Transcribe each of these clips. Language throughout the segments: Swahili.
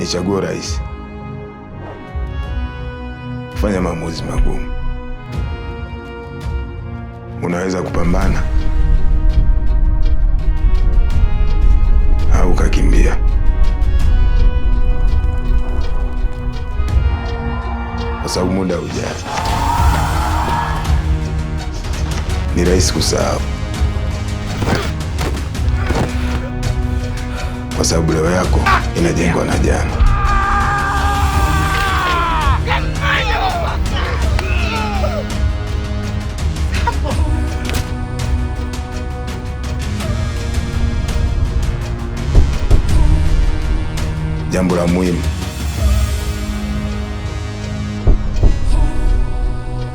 ni chaguo rahisi. Fanya maamuzi magumu. Unaweza kupambana au ukakimbia. Kwa sababu muda ujao ni rahisi kusahau, kwa sababu leo yako inajengwa na jana. Jambo la muhimu,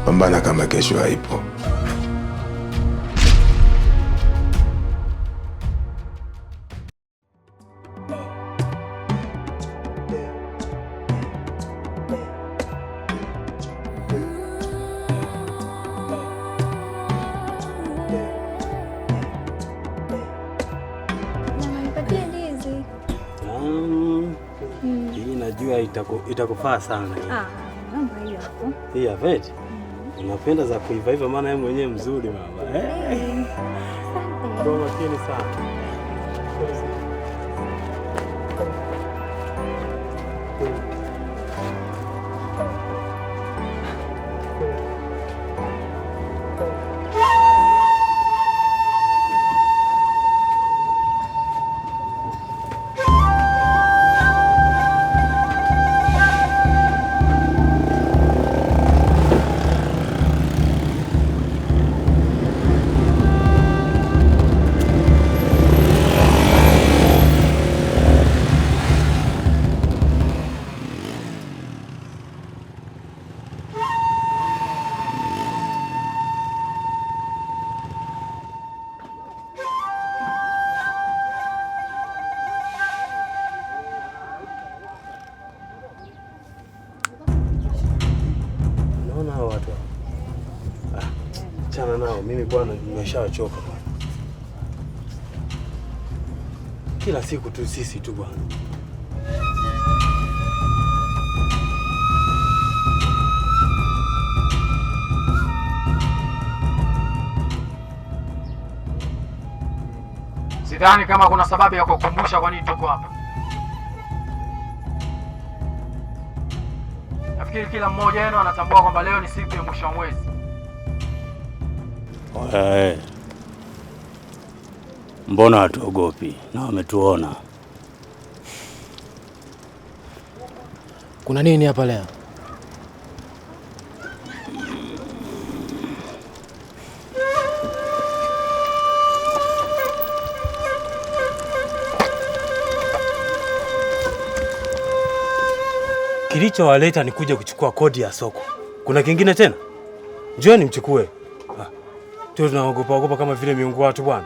pambana kama kesho haipo. Itakufaa sana hii. Mama hiyo hapo. Hii afeti. Unapenda za kuiva hivyo maana yeye mwenyewe mzuri mama. Kwa makini sana. Chana nao, mimi bwana nimeshachoka bwana. Kila siku tu sisi tu bwana. Sidhani kama kuna sababu ya kukumbusha kwa nini tuko hapa. Nafikiri kila mmoja wenu anatambua kwamba leo ni siku ya mwisho wa mwezi. Mbona hatuogopi na wametuona? Kuna nini hapa leo? Kilichowaleta ni kuja kuchukua kodi ya soko. Kuna kingine tena? Njoo nimchukue. Tunaogopa kama vile miungu watu bwana.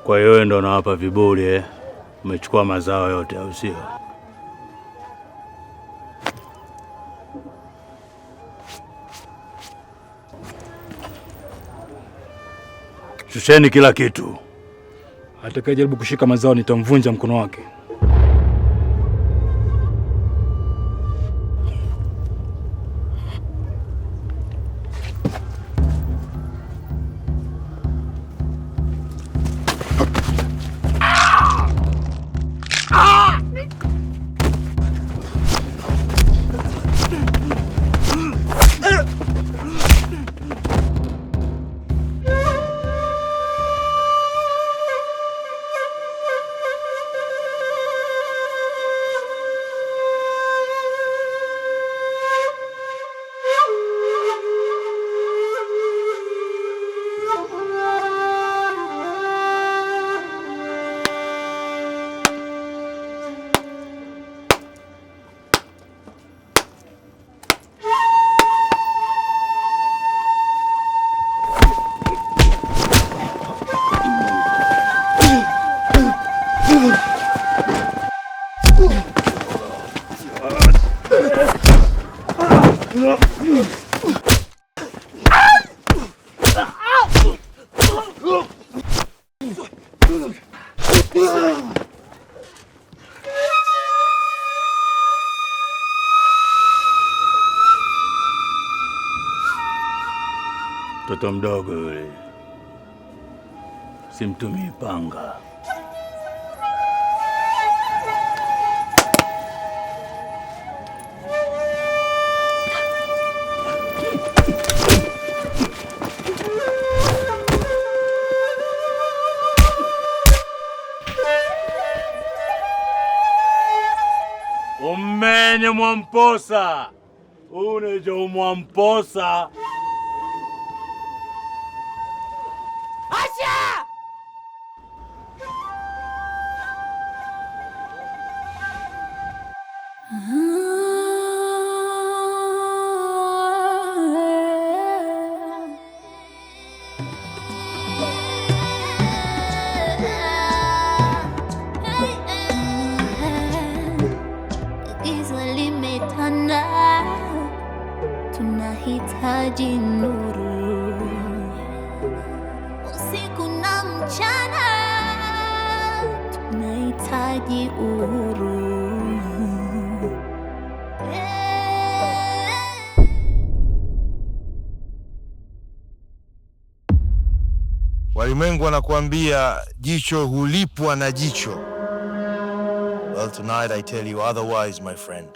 Kwa hiyo wewe ndo unawapa viburi eh? Umechukua mazao yote au sio? Shusheni kila kitu. Atakayejaribu kushika mazao nitamvunja mkono wake. Mtoto mdogo yule, simtumii panga. Umenye Mwamposa, unejo Mwamposa. Tunahitaji nuru usiku na mchana, tunahitaji uhuru. Walimwengu wanakuambia jicho hulipwa na jicho. Well, tonight I tell you otherwise, my friend.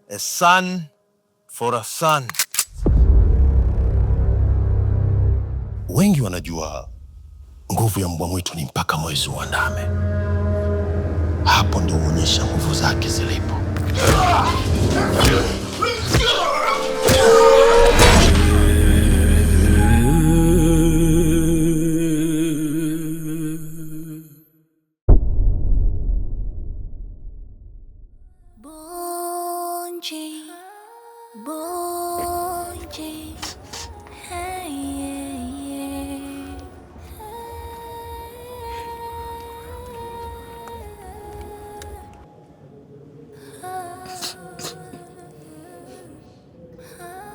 A son for a son. Wengi wanajua nguvu ya mbwa mwitu ni mpaka mwezi uandame. Hapo ndio huonyesha nguvu zake zilipo. Bonji, hey, yeah.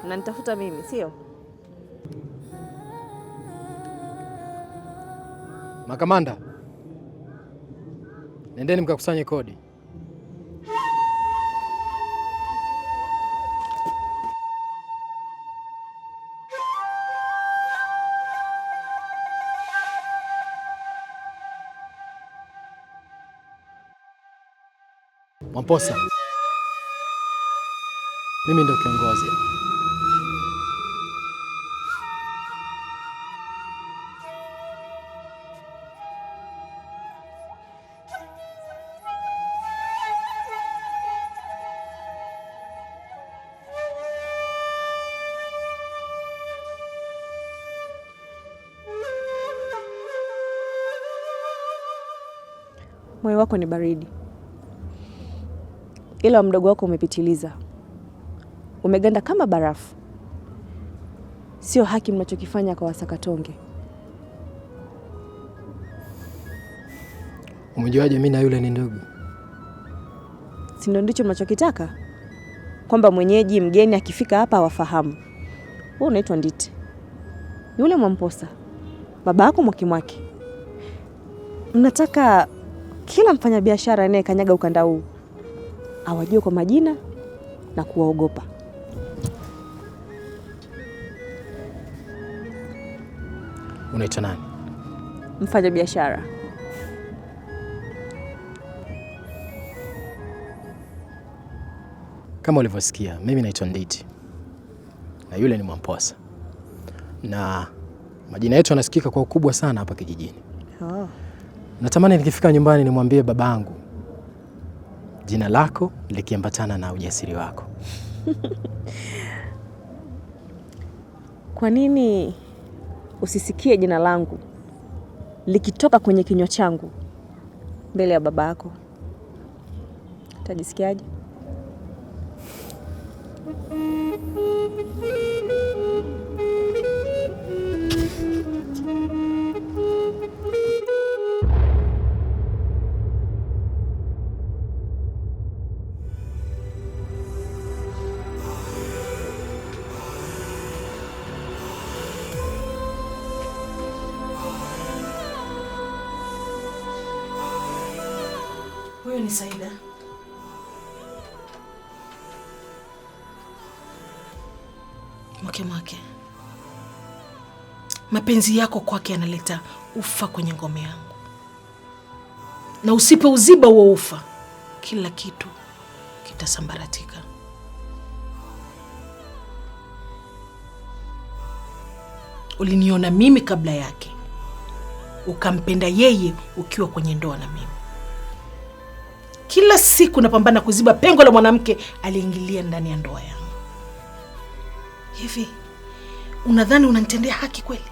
Mnanitafuta mimi, sio? Makamanda, nendeni mkakusanye kodi. Mwamposa, mimi ndo kiongozi. Moyo wako ni baridi, ila mdogo wako umepitiliza, umeganda kama barafu. Sio haki mnachokifanya kwa Wasakatonge. Umejuaje mimi na yule ni ndugu? Si ndio ndicho mnachokitaka? Kwamba mwenyeji mgeni akifika hapa wafahamu. Wewe unaitwa Nditi, yule Mwamposa baba yako Mwakimwaki. Mnataka kila mfanyabiashara anayekanyaga ukanda huu awajue kwa majina na kuwaogopa. Unaitwa nani? Mfanyabiashara. Kama ulivyosikia, mimi naitwa Nditi na yule ni Mwamposa, na majina yetu yanasikika kwa ukubwa sana hapa kijijini. Oh. Natamani nikifika nyumbani nimwambie babangu jina lako likiambatana na ujasiri wako. Kwa nini usisikie jina langu likitoka kwenye kinywa changu mbele ya babako? Utajisikiaje? Wewe ni Saida. Mwake. Mapenzi yako kwake yanaleta ufa kwenye ngome yangu. Na usipouziba huo ufa, kila kitu kitasambaratika. Uliniona mimi kabla yake. Ukampenda yeye ukiwa kwenye ndoa na mimi. Kila siku napambana kuziba pengo la mwanamke aliingilia ndani ya ndoa yangu. Hivi unadhani unanitendea haki kweli?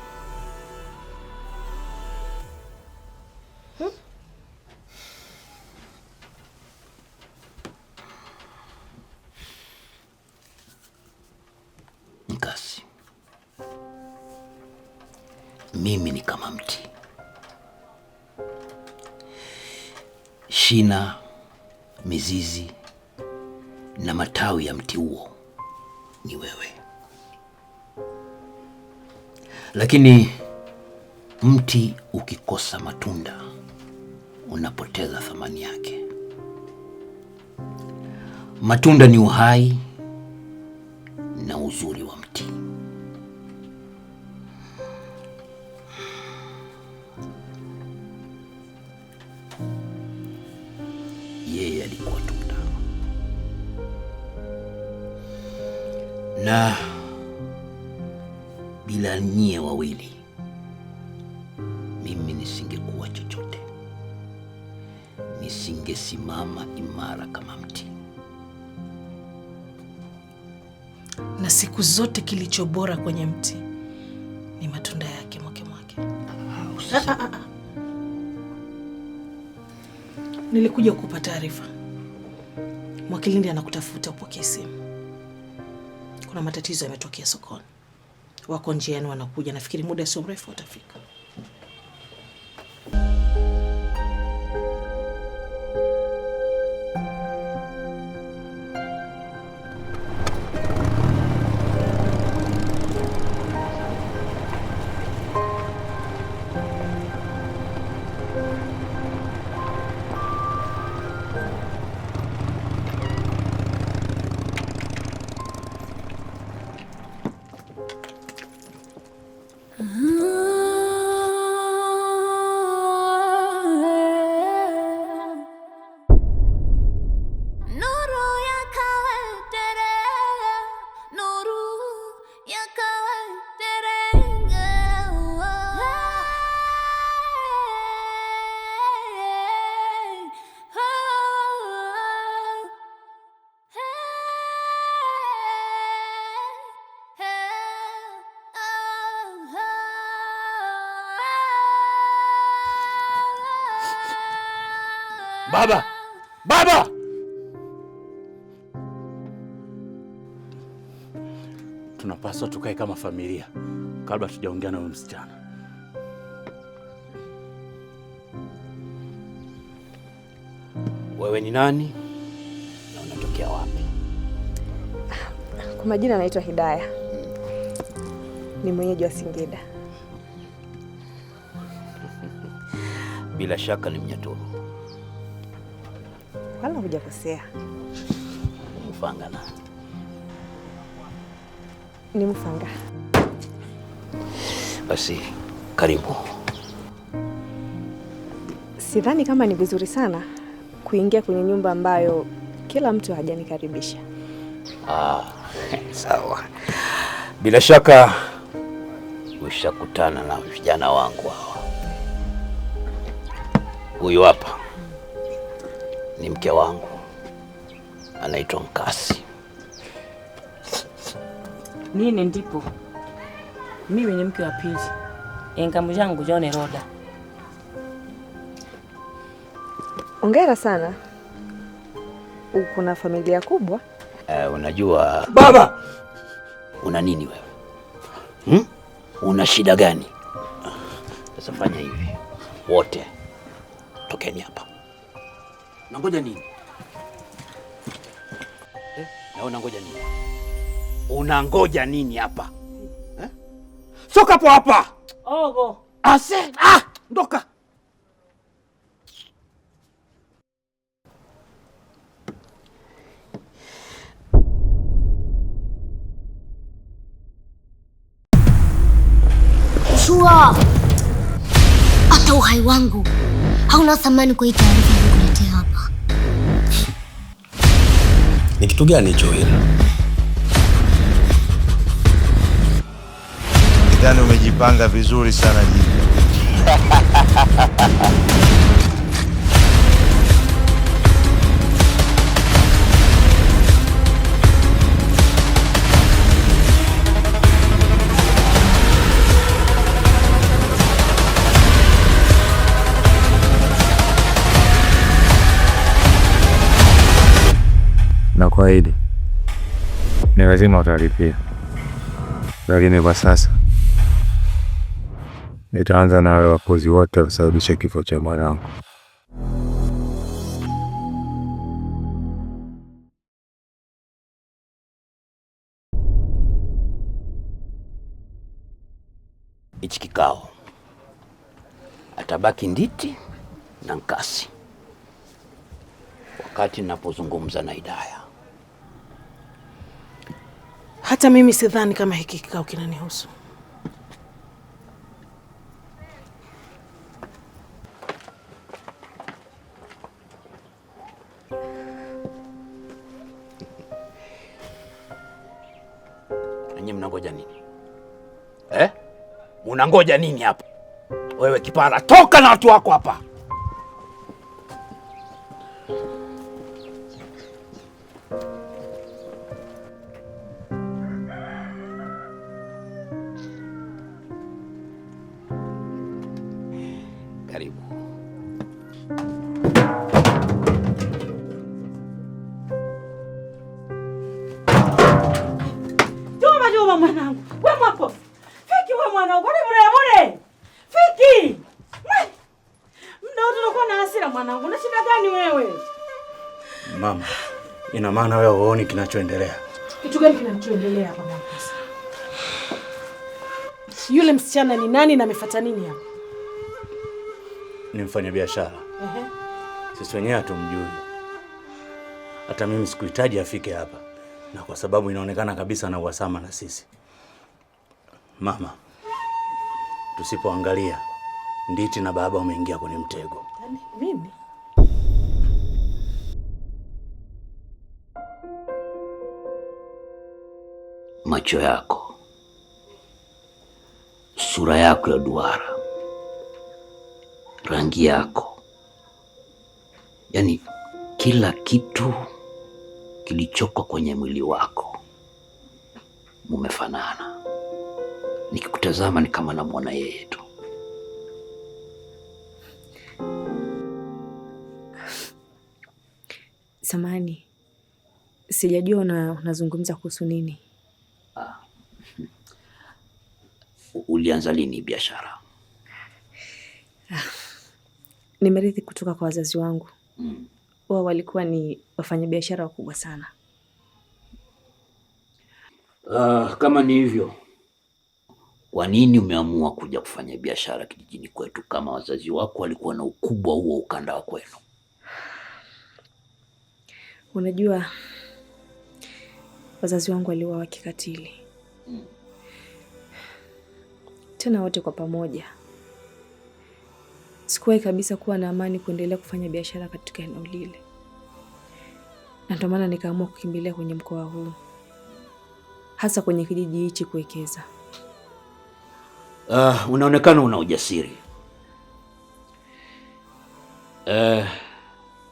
Nkasi, mimi ni kama mti. Shina, mizizi na matawi ya mti huo ni wewe. Lakini mti ukikosa matunda unapoteza thamani yake. Matunda ni uhai na uzuri wa mti. Yeye alikuwa tunda, na bila nyie wawili mimi nisingekuwa chochote, nisingesimama imara kama mti. Na siku zote kilicho bora kwenye mti ni matunda yake, Mwake. Nilikuja kukupa taarifa. Mwakilindi anakutafuta, upokee simu. Kuna matatizo yametokea sokoni. Wako njiani wanakuja, nafikiri muda sio mrefu watafika. Baba! Tunapaswa tukae kama familia kabla tujaongea na msichana. Wewe ni nani na unatokea wapi? Kwa majina anaitwa Hidaya. Ni mwenyeji wa Singida. Bila shaka ni Mnyaturu. Wala hujakosea. Mfanga na ni Mfanga. Basi karibu. Sidhani kama ni vizuri sana kuingia kwenye nyumba ambayo kila mtu hajanikaribisha. Sawa. Bila shaka ushakutana na vijana wangu hawa. Huyu hapa ni mke wangu, anaitwa Nkasi. Nini ndipo? Mimi ni mke wa pili. Engamu yangu Jone Roda. Hongera sana. Uko na familia kubwa. Unajua Baba! Una nini wewe? Una shida gani? Sasa fanya hivi. Wote tokeni hapa. Unangoja nini? Na unangoja nini? Unangoja nini hapa? Soka hapo hapa. Ogo. Ndoka. Joshua, hata uhai wangu hauna thamani kwa hii taarifa nilikuletea hapa. Ni kitu gani hicho hilo? Nadhani umejipanga vizuri sana Jimmy. Na kuahidi ni lazima utalipia, lakini kwa sasa nitaanza na wale wapuzi wote wasababisha kifo cha mwanangu. Hichi kikao atabaki Nditi na Nkasi wakati ninapozungumza na Hidaya. Hata mimi sidhani kama hiki kikao kinanihusu. Nanyi mnangoja nini? Mnangoja nini hapa? Wewe kipara, toka na watu wako hapa. Karibu. Juma mwanangu. Wewe hapo. Fiki wewe mwanangu. Bure. Fiki. Mdoto unakuwa na hasira mwanangu. Una shida gani wewe? Mama, ina maana wewe huoni kinachoendelea? Kitu gani kinachoendelea hapa mama? Yule msichana ni nani na amefuata nini hapa? Ni mfanyabiashara. Sisi wenyewe hatumjui. Hata mimi sikuhitaji afike hapa, na kwa sababu inaonekana kabisa na uhasama na sisi. Mama, tusipoangalia Nditi na baba wameingia kwenye mtego. Mimi? Macho yako, sura yako ya duara, rangi yako, yaani kila kitu kilichoko kwenye mwili wako mumefanana. Nikikutazama ni kama namwona yeye tu. Samahani, sijajua unazungumza kuhusu nini? Ulianza lini biashara? Nimerithi kutoka kwa wazazi wangu. Wao walikuwa ni wafanyabiashara wakubwa sana. Kama ni hivyo, kwa nini umeamua kuja kufanya biashara kijijini kwetu kama wazazi wako walikuwa na ukubwa huo ukanda wa kwenu? Unajua, wazazi wangu waliuawa kikatili. Tena wote kwa pamoja. Sikuwahi kabisa kuwa na amani kuendelea kufanya biashara katika eneo lile. Na ndio maana nikaamua kukimbilia kwenye mkoa huu. Hasa kwenye kijiji hichi kuwekeza. Unaonekana una ujasiri.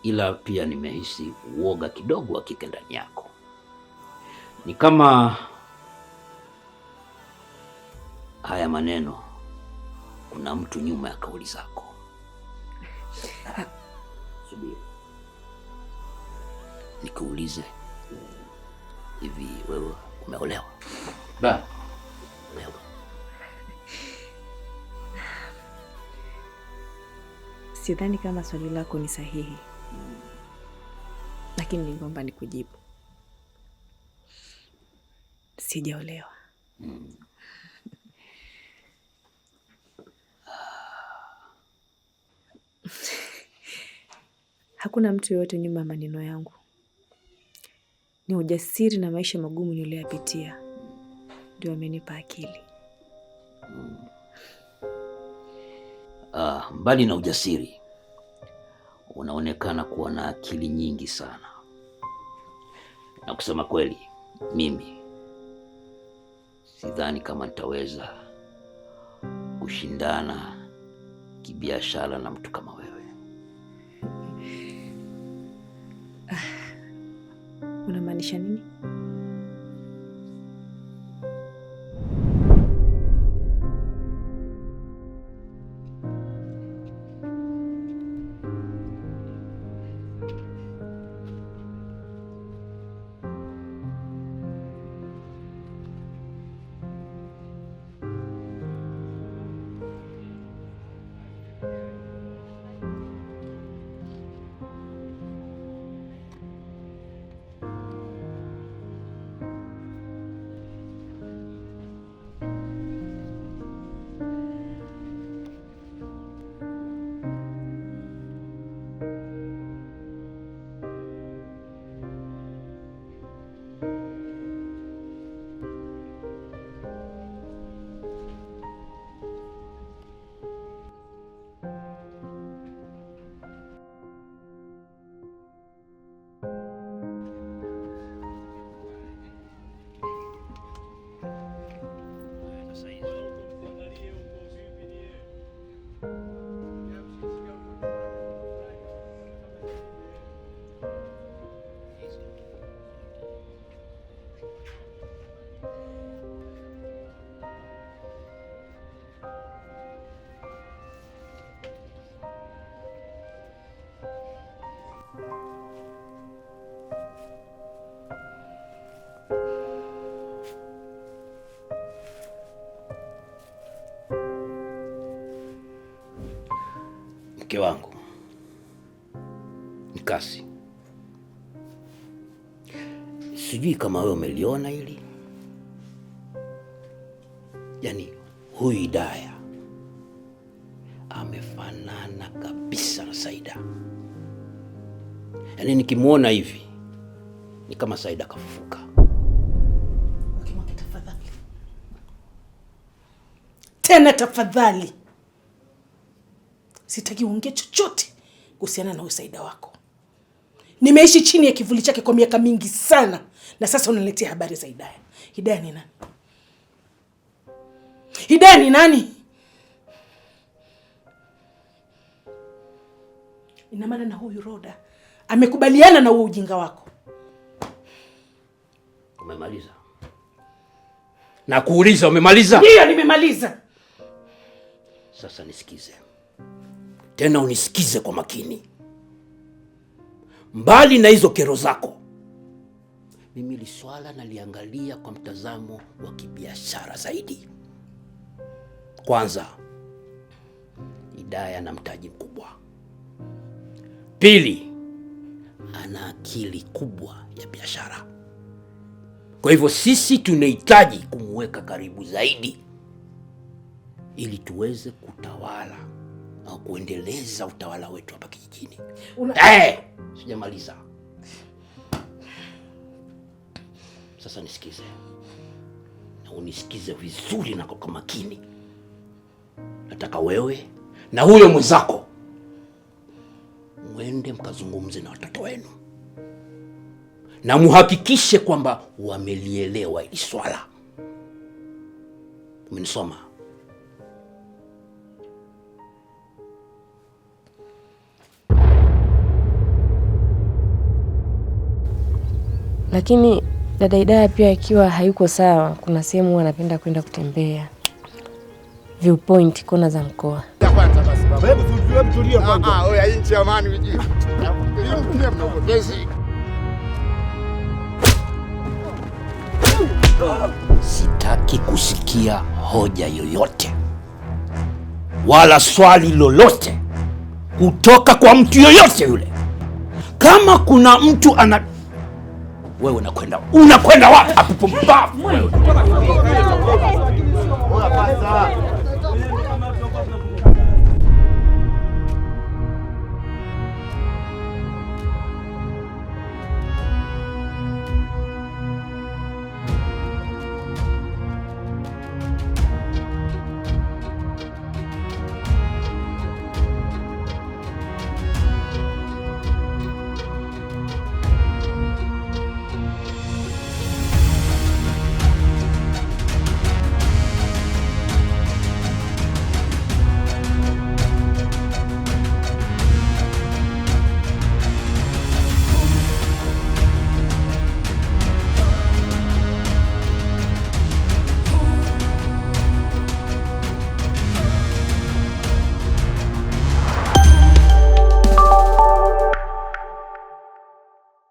Ila pia nimehisi uoga kidogo wa kike ndani yako. Ni kama haya maneno kuna mtu nyuma ya kauli zako. Subiri. Nikuulize, hivi wewe umeolewa? Umeolewa? Sidhani kama swali lako ni sahihi. Lakini ningeomba nikujibu. Sijaolewa. Hakuna mtu yoyote nyuma ya maneno yangu. Ni ujasiri na maisha magumu niliyopitia ndio amenipa akili. Mbali na ujasiri, unaonekana kuwa na akili nyingi sana. Na kusema kweli, mimi sidhani kama nitaweza kushindana kibiashara na mtu kama wewe. Unamaanisha nini? Mke wangu Mkasi, sijui kama wewe umeliona hili. Yaani huyu Hidaya amefanana kabisa na Saida. Yaani nikimwona hivi ni kama Saida kafufuka. Tafadhali. Tena tafadhali. Sitaki uongee chochote kuhusiana na Saida wako. Nimeishi chini ya kivuli chake kwa miaka mingi sana, na sasa unaletea habari za Hidaya. Hidaya ni nani? Hidaya ni nani? Ina maana na huyu Roda amekubaliana na huo ujinga wako. Umemaliza? Na kuuliza umemaliza? Ndio, nimemaliza. Sasa nisikize. Tena unisikize kwa makini. Mbali na hizo kero zako, mimi hili swala naliangalia kwa mtazamo wa kibiashara zaidi. Kwanza, Hidaya ana mtaji mkubwa. Pili, ana akili kubwa ya biashara. Kwa hivyo sisi tunahitaji kumweka karibu zaidi ili tuweze kutawala au kuendeleza utawala wetu hapa kijijini. Sijamaliza. Sasa nisikize. Na unisikize vizuri na kwa makini. Nataka wewe na huyo mwenzako mwende mkazungumze na watoto wenu. Na muhakikishe kwamba wamelielewa hili swala. Umenisoma? Lakini dada Hidaya pia ikiwa hayuko sawa, kuna sehemu huwa anapenda kwenda kutembea. Viewpoint, kona za mkoa. Sitaki kusikia hoja yoyote wala swali lolote kutoka kwa mtu yoyote yule. Kama kuna mtu wewe unakwenda wapi? Hapo pumbavu wewe.